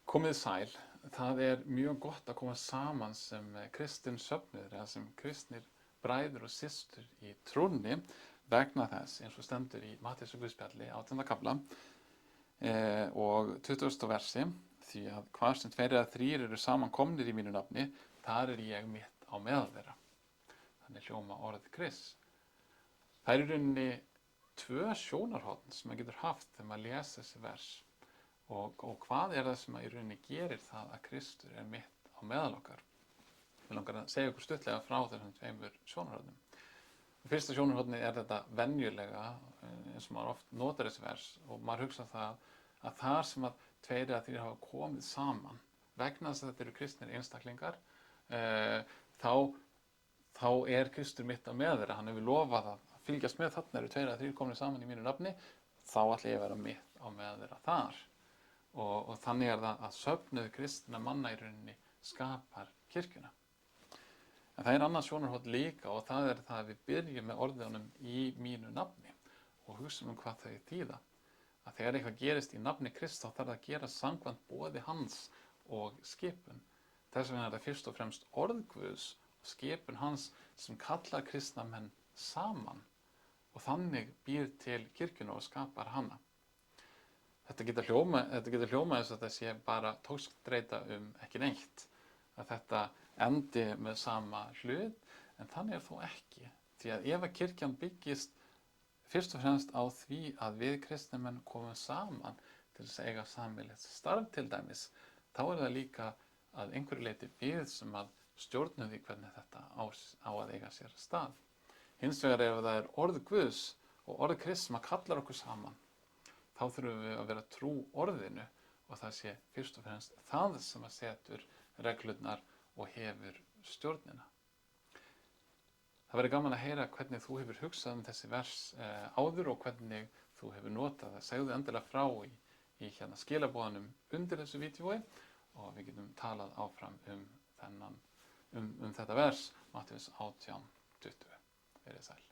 Komið sæl. Það er mjög gott að koma saman sem kristinn söfnuður eða sem kristnir bræður og systur í trúnni vegna þess, eins og stendur í Matteusar guðspjalli 18. kafla og 20. versi, því að hvar sem tveir eða þrír eru saman komnir í mínu nafni, þar er ég mitt á meðal þeirra. Þannig hljóma orð Krists. Það er í rauninni tvö sjónarhorn sem maður getur haft þegar maður les þessi vers. Og hvað er það sem í rauninni gerir það að Kristur er mitt á meðal okkar? Við langar að segja ykkur stuttlega frá þessum tveimur sjónarhornum. Fyrsta sjónarhornið er þetta venjulega, eins og maður oft notar þessi vers, og maður hugsa það að þar sem að tveir eða þrír hafa komið saman, vegna þess að þetta eru kristnir einstaklingar, þá er Kristur mitt á meðal þeirra. Hann hefur lofað að fylgjast með, þarna eru tveir eða þrír komnir saman í mínu nafni, þá ætla ég að vera mitt á meðal þeirra þar. Og þannig er það að söfnuður kristinna manna í rauninni skapar kirkjuna. En það er annað sjónarhorn líka, og það er það að við byrjum með orðunum í mínu nafni og hugsaum hvað þau þýða. Að þegar eitthvað gerist í nafni Krists þá þarf það að gera samkvæmt boði hans og skipun. Þess vegna er það fyrst og fremst orð Guðs og skipun hans sem kallar kristna menn saman og þannig býr til kirkjuna og skapar hana. Þetta getur hljómað eins og þetta sé bara tókstreita ekki neitt, að þetta endi með sama hlut, en þannig er þó ekki. Því að ef að kirkjan byggist fyrst og fremst á því að við kristnir menn komum saman til þess að eiga sameiginlegt starf til dæmis, þá er það líka að einhverju leyti við sem að stjórnum því hvernig þetta á að eiga sér stað. Hins vegar ef það er orð Guðs og orð Krists sem að kallar okkur saman, þá þurfum við að vera trú orðinu og það sé fyrst og fremst það sem að setur reglurnar og hefur stjórnina. Það verður gaman að heyra hvernig þú hefur hugsað þessi vers áður og hvernig þú hefur notað það. Segðu endilega frá í skilaboðanum undir þessu vídeói og við getum talað áfram um þetta vers, Matteus 18:20. Verið sæl.